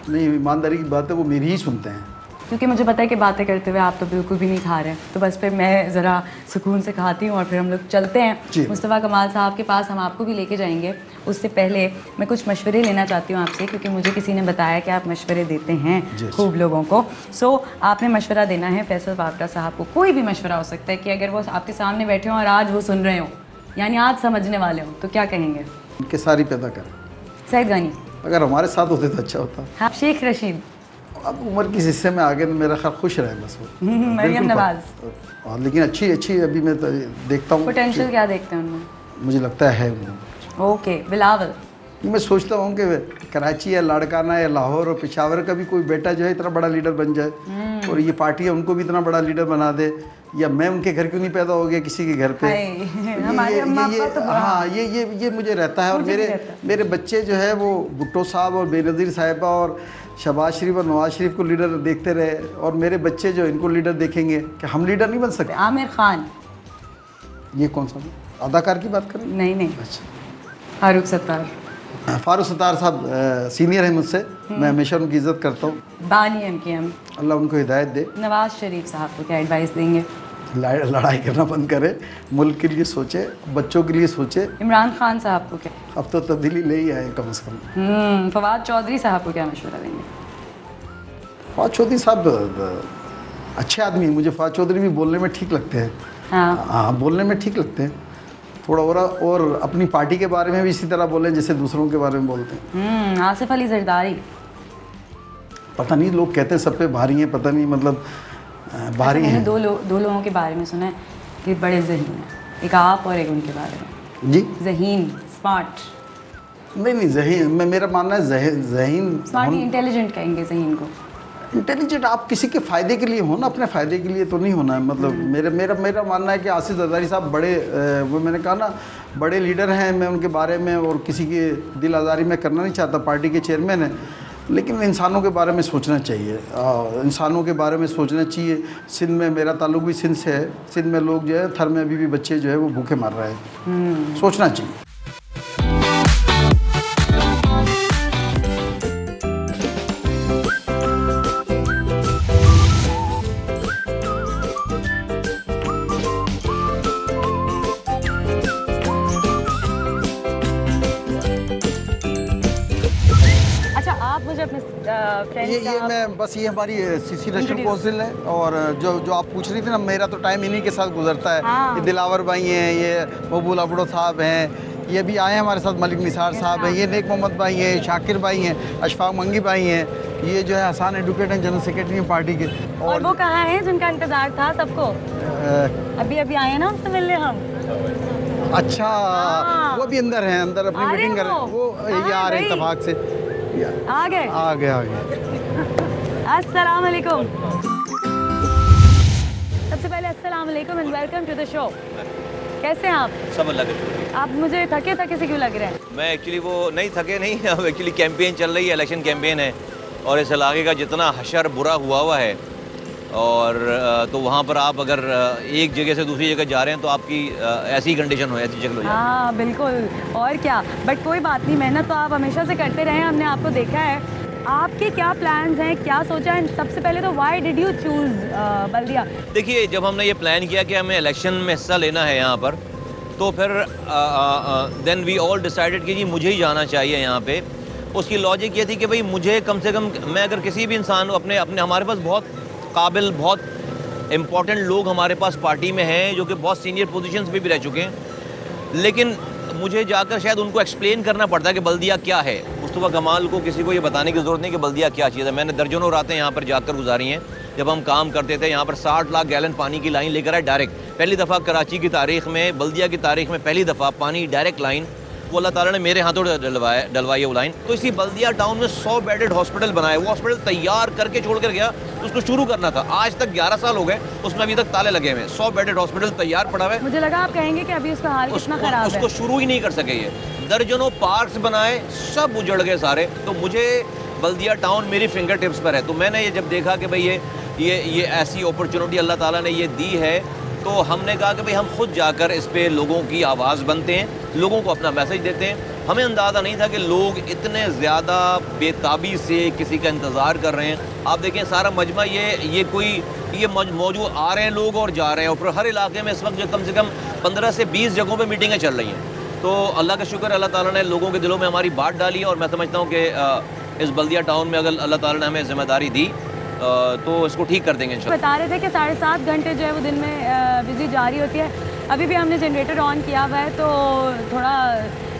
नहीं, ईमानदारी की बात है, वो मेरी ही सुनते हैं। क्योंकि मुझे पता है कि बातें करते हुए आप तो बिल्कुल भी नहीं खा रहे, तो बस फिर मैं ज़रा सुकून से खाती हूँ और फिर हम लोग चलते हैं मुस्तफ़ा कमाल साहब के पास। हम आपको भी लेके जाएंगे। उससे पहले मैं कुछ मशवरे लेना चाहती हूँ आपसे, क्योंकि मुझे किसी ने बताया कि आप मशवरे देते हैं खूब लोगों को। सो आपने मशवरा देना है फैसल वावटा साहब को। कोई भी मशवरा हो सकता है कि अगर वो आपके सामने बैठे हों और आज वो सुन रहे हों, यानी आज समझने वाले हों, तो क्या कहेंगे? उनके सारी पैदा करें। सैयद गानी अगर हमारे साथ होते तो अच्छा होता। हाँ, शेख रशीद अब उम्र किस हिस्से में आगे तो मेरा ख्याल खुश रहे बस वो। मरियम नवाज। लेकिन अच्छी अभी मैं तो देखता हूँ। पोटेंशियल क्या देखते हैं उनमें? मुझे लगता है ओके। बिलावल? मैं सोचता हूँ कि कराची या लाड़काना या लाहौर और पेशावर का भी कोई बेटा जो है इतना बड़ा लीडर बन जाए और ये पार्टियाँ उनको भी इतना बड़ा लीडर बना दे, या मैं उनके घर क्यों नहीं पैदा हो गया किसी के घर पे। हाँ, ये मुझे रहता है। और मेरे बच्चे जो है वो भुट्टो साहब और बेनज़ीर साहिबा और शहबाज शरीफ और नवाज शरीफ को लीडर देखते रहे, और मेरे बच्चे जो इनको लीडर देखेंगे कि हम लीडर नहीं बन सकते। आमिर खान, ये कौन सा अदाकार की बात करें? नहीं। अच्छा, फारूक सत्तार। फारूक सत्तार साहब सीनियर है मुझसे, मैं हमेशा उनकी इज़्ज़त करता हूँ। बानी MKM, अल्लाह उनको हिदायत दे। नवाज शरीफ साहब को क्या एडवाइस देंगे? लड़ाई करना बंद करे, मुल्क के लिए सोचे, बच्चों के लिए सोचे। इमरान खान साहब को क्या? अब तो तब्दीली ले ही आए कम से कम। फवाद चौधरी साहब को क्या मशवरा देंगे? फवाद चौधरी साहब अच्छे आदमी, मुझे फवाद चौधरी भी बोलने में ठीक लगते हैं। हाँ, बोलने में ठीक लगते हैं थोड़ा, और अपनी पार्टी के बारे में भी इसी तरह बोलें जैसे दूसरों के बारे में बोलते हैं। आसिफ अली जरदारी, पता नहीं, लोग कहते हैं सब पे भारी हैं, पता नहीं मतलब भारी हैं। हैं। दो लोगों के बारे में सुना है कि बड़े ज़हीन हैं, एक आप और एक उनके बारे में। जी, ज़हीन, स्मार्ट। नहीं ज़हीन, मेरा मानना है ज़हीन स्मार्ट, इंटेलिजेंट कहेंगे ज़हीन को। इंटेलिजेंट आप किसी के फ़ायदे के लिए हो ना, अपने फ़ायदे के लिए तो नहीं होना है। मतलब मेरा मानना है कि आसिफ जरदारी साहब बड़े वो मैंने कहा ना बड़े लीडर हैं, मैं उनके बारे में और किसी की दिल आज़ारी में करना नहीं चाहता, पार्टी के चेयरमैन हैं, लेकिन इंसानों के बारे में सोचना चाहिए। इंसानों के बारे में सोचना चाहिए। सिंध में, मेरा ताल्लुक भी सिंध से है, सिंध में लोग जो है थर में अभी भी बच्चे जो है वो भूखे मर रहे हैं, सोचना चाहिए। ये मैं बस ये हमारी सीसी नेशनल काउंसिल है, और जो आप पूछ रही थी ना, मेरा तो टाइम इन्हीं के साथ गुजरता है। हाँ। ये दिलावर भाई हैं, ये मकबूल अबड़ो साहब हैं, ये भी आए हैं हमारे साथ, मलिक निसार साहब हैं, ये नेक मोहम्मद भाई हैं, शाकिर भाई हैं, अशफाक मंगी भाई हैं, ये जो है हसान एडवोकेट हैं, जनरल सेक्रेटरी हैं पार्टी के। और वो कहाँ हैं जिनका इंतजार था सबको? अभी आए ना उससे मिलने हम। अच्छा, वो भी अंदर हैं, अंदर अपनी मीटिंग कर रहे हैं, वो ये आ रहे हैं इत्तेफाक से। आ गए। अस्सलाम वालेकुम। सबसे पहले अस्सलाम वालेकुम and welcome to the show. कैसे हैं आप? सब अल्लाह का शुक्र। आप मुझे थके से क्यों लग रहे हैं? मैं एक्चुअली वो नहीं थके नहीं, अब एक्चुअली कैंपेन चल रही है, इलेक्शन कैंपेन है, और इस इलाके का जितना हशर बुरा हुआ है, और तो वहाँ पर आप अगर एक जगह से दूसरी जगह जा रहे हैं तो आपकी ऐसी कंडीशन हो, ऐसी जगह हो। हाँ बिल्कुल, और क्या, बट कोई बात नहीं, मेहनत तो आप हमेशा से करते रहे हैं, हमने आपको देखा है। आपके क्या प्लान्स हैं, क्या सोचा है? सबसे पहले तो व्हाई डिड यू चूज़ बल्दिया? देखिए, जब हमने ये प्लान किया कि हमें इलेक्शन में हिस्सा लेना है यहाँ पर, तो फिर देन वी ऑल डिसाइडेड कि जी मुझे ही जाना चाहिए यहाँ पे। उसकी लॉजिक ये थी कि भाई मुझे कम से कम, मैं अगर किसी भी इंसान अपने हमारे पास बहुत काबिल, बहुत इम्पोर्टेंट लोग हमारे पास पार्टी में हैं जो कि बहुत सीनियर पोजीशंस पे भी रह चुके हैं, लेकिन मुझे जाकर शायद उनको एक्सप्लेन करना पड़ता है कि बल्दिया क्या है। मुस्तफ़ा कमाल को किसी को ये बताने की ज़रूरत नहीं कि बल्दिया क्या चीज़ है। मैंने दर्जनों रातें यहाँ पर जाकर गुजारी हैं। जब हम काम करते थे यहाँ पर 60 लाख गैलन पानी की लाइन लेकर आए डायरेक्ट, पहली दफ़ा कराची की तारीख़ में, बल्दिया की तारीख़ में पहली दफ़ा पानी डायरेक्ट लाइन, वो अल्लाह ताला ने मेरे हाथों डलवाई है वो लाइन। तो इसी बल्दिया टाउन में 100 बेडेड हॉस्पिटल बनाया, वो हॉस्पिटल तैयार करके छोड़ कर गया, उसको शुरू करना था। आज तक 11 साल हो गए, उसमें अभी तक ताले लगे हुए हैं। 100 बेडेड हॉस्पिटल तैयार पड़ा हुआ है। मुझे लगा आप कहेंगे कि अभी उसका हाल कितना खराब है। उसको शुरू ही नहीं कर सके। ये दर्जनों पार्क्स बनाए, सब उजड़ गए सारे। तो मुझे बल्दिया टाउन मेरी फिंगर टिप्स पर है। तो मैंने ये जब देखा कि भाई ये ऐसी अपॉर्चुनिटी अल्लाह ताला ने ये दी है, तो हमने कहा कि भाई हम खुद जाकर इस पे लोगों की आवाज़ बनते हैं, लोगों को अपना मैसेज देते हैं। हमें अंदाज़ा नहीं था कि लोग इतने ज़्यादा बेताबी से किसी का इंतज़ार कर रहे हैं। आप देखें सारा मजमा ये मौजूद आ रहे हैं लोग और जा रहे हैं, और हर इलाके में इस वक्त जो कम से कम 15 से 20 जगहों पे मीटिंगें चल रही हैं। तो अल्लाह का शुक्र, अल्लाह ताला ने लोगों के दिलों में हमारी बात डाली है, और मैं समझता हूँ कि इस बल्दिया टाउन में अगर अल्लाह ताला ने हमें जिम्मेदारी दी तो इसको ठीक कर देंगे इंशाल्लाह। बता रहे थे कि 7.5 घंटे जो है वो दिन में बिजली जारी होती है। अभी भी हमने जनरेटर ऑन किया हुआ है, तो थोड़ा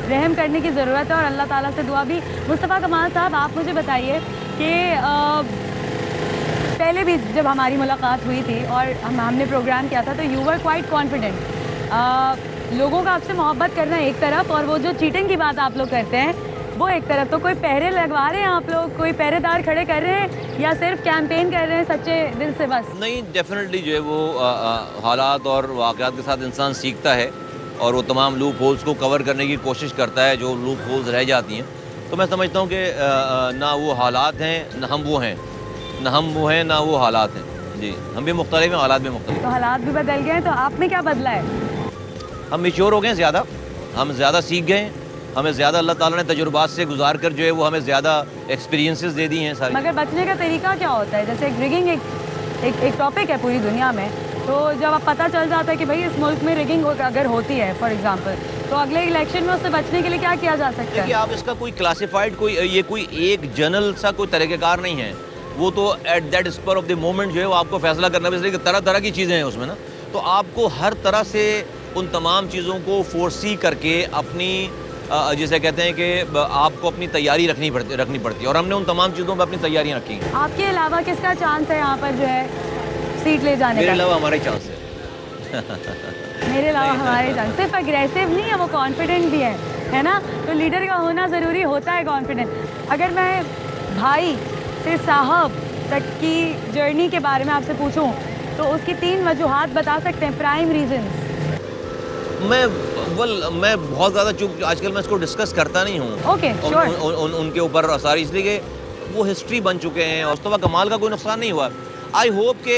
रहम करने की ज़रूरत है, और अल्लाह ताला से दुआ भी। मुस्तफ़ा कमाल साहब, आप मुझे बताइए कि पहले भी जब हमारी मुलाकात हुई थी और हमने प्रोग्राम किया था, तो यू वर क्वाइट कॉन्फिडेंट। लोगों का आपसे मोहब्बत करना एक तरफ, और वो जो चीटिंग की बात आप लोग करते हैं, वो एक तरफ, तो कोई पहरे लगवा रहे हैं आप लोग, कोई पहरेदार खड़े कर रहे हैं या सिर्फ कैंपेन कर रहे हैं सच्चे दिल से बस? नहीं, डेफिनेटली जो है वो हालात और वाक़यात के साथ इंसान सीखता है और वो तमाम लूप होल्स को कवर करने की कोशिश करता है जो लूप होल्स रह जाती हैं। तो मैं समझता हूँ कि ना वो हालात हैं ना हम वो हैं, ना हम वो हैं ना वो हालात हैं। जी, हम भी मुख्तलिफ हैं, हालात भी मुख्तलिफ। तो हालात भी बदल गए हैं, तो आप में क्या बदला है? हम मैच्योर हो गए हैं ज़्यादा, हम ज़्यादा सीख गए हैं, हमें ज़्यादा अल्लाह ताला ने तजुर्बात से गुजार कर जो है वो हमें ज़्यादा एक्सपीरियंसेस दे दी हैं सारी। मगर बचने का तरीका क्या होता है? जैसे रिगिंग एक टॉपिक है पूरी दुनिया में, तो जब आप पता चल जाता है कि भाई इस मुल्क में रिगिंग अगर होती है फॉर एग्जांपल, तो अगले इलेक्शन में उससे बचने के लिए क्या किया जा सकता है? देखिए, आप इसका कोई क्लासिफाइड कोई एक जनरल सा कोई तरीक़ेकार नहीं है, वो तो at that spur of the moment जो है वो आपको फैसला करना है। इसलिए तरह तरह की चीज़ें हैं उसमें ना, तो आपको हर तरह से उन तमाम चीज़ों को फोर्सी करके अपनी जिसे कहते हैं कि आपको अपनी तैयारी रखनी पड़ती है और हमने उन तमाम चीज़ों पर अपनी तैयारियाँ रखी हैं। आपके अलावा किसका चांस है यहाँ पर जो है सीट ले जाने का? मेरे अलावा हमारा ही चांस है। मेरे अलावा हमारे चांस। सिर्फ अग्रेसिव नहीं है, वो कॉन्फिडेंट भी है ना? तो लीडर का होना ज़रूरी होता है कॉन्फिडेंट। अगर मैं भाई से साहब तक की जर्नी के बारे में आपसे पूछूं तो उसकी 3 वजूहात बता सकते हैं, प्राइम रीजंस? मैं बहुत ज़्यादा चूँकि आजकल मैं इसको डिस्कस करता नहीं हूँ। Okay, sure. उनके ऊपर सारी, इसलिए कि वो हिस्ट्री बन चुके हैं और मुस्तफा कमाल का कोई नुकसान नहीं हुआ। आई होप कि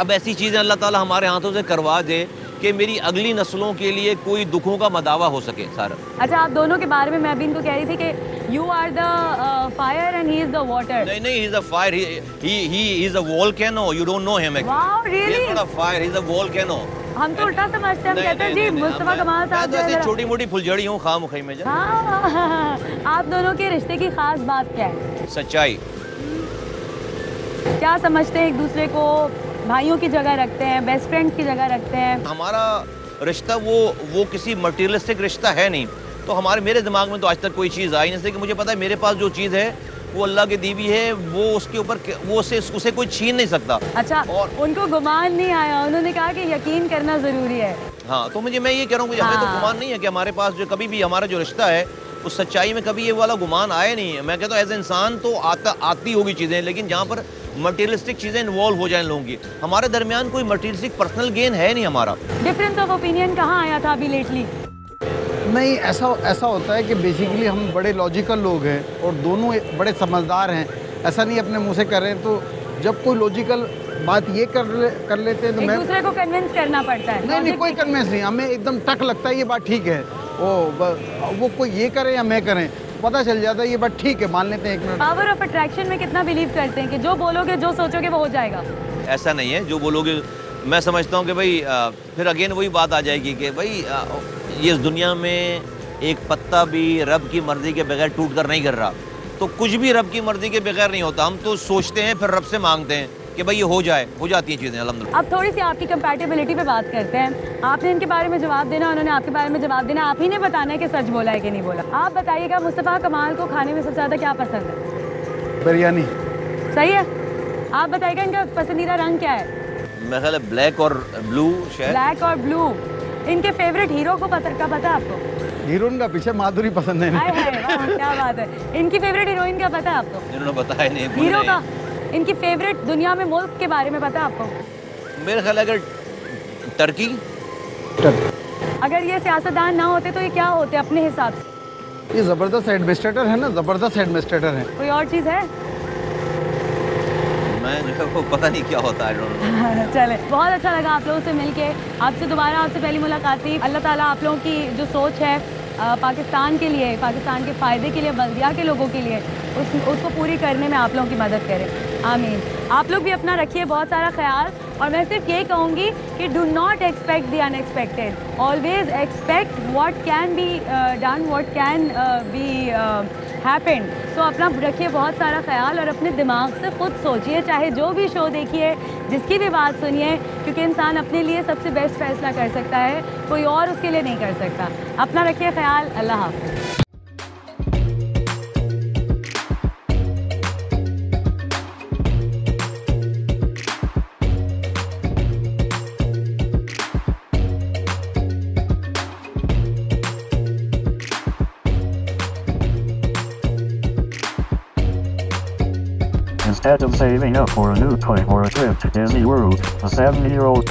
अब ऐसी चीज़ें अल्लाह ताला हमारे हाथों से करवा दे कि मेरी अगली नस्लों के लिए कोई दुखों का मदावा हो सके सारा। अच्छा, आप दोनों के बारे में मैं भी इनको कह रही थी कि you are the fire and he is the water. नहीं, he is the fire, he is a volcano, you don't know him. Wow, really? He is not a fire, he is a volcano. हम तो उल्टा समझते हैं, हम कहते हैं जी मुस्तफा कमाल साहब ऐसी छोटी मोटी फुलझड़ी हूँ खामखी में। हाँ, आप दोनों के रिश्ते की खास बात क्या है? सच्चाई। क्या समझते हैं? एक दूसरे को भाइयों की जगह रखते हैं, बेस्ट फ्रेंड की जगह रखते हैं? हमारा रिश्ता वो किसी मटेरियलिस्टिक रिश्ता है नहीं, तो मेरे दिमाग में तो आज तक कोई चीज़ आई नहीं, कि मुझे पता है मेरे पास जो चीज़ है वो अल्लाह की दी हुई है, वो उसके ऊपर उसे कोई छीन नहीं सकता। अच्छा, और उनको गुमान नहीं आया, उन्होंने कहा कि यकीन करना ज़रूरी है। हाँ, तो मैं ये कह रहा हूँ कि हमें तो गुमान नहीं है कि हमारे पास जो कभी भी हमारा जो रिश्ता है उस सच्चाई में कभी ये वाला गुमान आया नहीं है। मैं कहता हूँ एज इंसान तो आती होगी चीज़ें, लेकिन जहाँ पर मटेरियलिस्टिक चीज़ें इन्वॉल्व हो जाए लोगों की, हमारे दरमियान कोई मटेरियलिस्टिक पर्सनल गेन है नहीं हमारा। डिफरेंस ऑफ ओपिनियन कहाँ आया था अभी लेटली? नहीं, ऐसा होता है कि बेसिकली हम बड़े लॉजिकल लोग हैं और दोनों बड़े समझदार हैं। ऐसा नहीं अपने मुंह से कर रहे हैं, तो जब कोई लॉजिकल बात ये कर लेते हैं तो एक दूसरे को कन्विंस करना पड़ता है। नहीं, कोई कन्विंस नहीं, हमें एकदम टक लगता है ये बात ठीक है। वो कोई ये करे या मैं करें, पता चल जाता है ये बात ठीक है, मान लेते हैं। 1 मिनट। पावर ऑफ अट्रैक्शन में कितना बिलीव करते हैं कि जो बोलोगे जो सोचोगे वो हो जाएगा? ऐसा नहीं है, जो बोलोगे मैं समझता हूँ कि भाई फिर अगेन वही बात आ जाएगी कि भाई ये इस दुनिया में एक पत्ता भी रब की मर्ज़ी के बगैर टूट कर नहीं गिर रहा, तो कुछ भी रब की मर्ज़ी के बगैर नहीं होता। हम तो सोचते हैं फिर रब से मांगते हैं कि भाई ये हो जाती हैं चीज़ें अल्हम्दुलिल्लाह। अब थोड़ी सी आपकी कंपैटिबिलिटी पे बात करते हैं। आपने इनके बारे में जवाब देना, उन्होंने आपके बारे में जवाब देना, आप ही ने बताना है कि सच बोला है कि नहीं बोला। आप बताइएगा, मुस्तफा कमाल को खाने में सबसे ज़्यादा क्या पसंद है? बिरयानी। सही है। आप बताइएगा इनका पसंदीदा रंग क्या है? मेरा ख्याल है ब्लैक और ब्लू। शायद ब्लैक और ब्लू। इनके फेवरेट हीरो को पता है आपको? हीरोइन का पीछे माधुरी पसंद है। वाह, क्या बात है। इनकी फेवरेट हीरोइन का पता है आपको? इन्होंने बताया नहीं। हीरो का, इनकी फेवरेट दुनिया में मुल्क के बारे में पता है आपको? मेरे ख्याल अगर टर्की। अगर ये सियासतदान ना होते तो ये क्या होते अपने हिसाब से? ये ज़बरदस्त एडमिनिस्ट्रेटर है ना, ज़बरदस्त एडमिनिस्ट्रेटर है। कोई और चीज़ है? मैं जो है वो पता नहीं क्या होता है। चले, बहुत अच्छा लगा आप लोगों से मिलके। आपसे दोबारा आपसे पहली मुलाकात थी। अल्लाह ताला आप लोगों की जो सोच है पाकिस्तान के लिए, पाकिस्तान के फ़ायदे के लिए, बल्दिया के लोगों के लिए, उसको पूरी करने में आप लोगों की मदद करें। आमीन। आप लोग भी अपना रखिए बहुत सारा ख्याल, और मैं सिर्फ ये कहूँगी कि do not expect the unexpected, always expect what can be done, what can be happened. So अपना रखिए बहुत सारा ख्याल और अपने दिमाग से खुद सोचिए, चाहे जो भी शो देखिए, जिसकी भी बात सुनिए, क्योंकि इंसान अपने लिए सबसे बेस्ट फैसला कर सकता है, कोई और उसके लिए नहीं कर सकता। अपना रखिए ख्याल। अल्लाह हाफ़िज़। Adam saving up for a new toy for a trip to Disney World. A 70-year-old.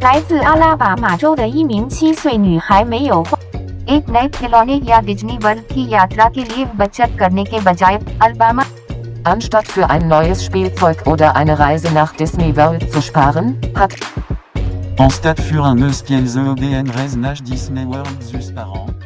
来自阿拉巴马州的一名7岁女孩没有 एक नए खिलौने या डिज्नी वर्ल्ड की यात्रा के लिए बचत करने के बजाय Alabama Anstatt für ein neues Spielzeug oder eine Reise nach Disney World zu sparen, hat En stade für un eus pielze ODN reise nach Disney World zus par an.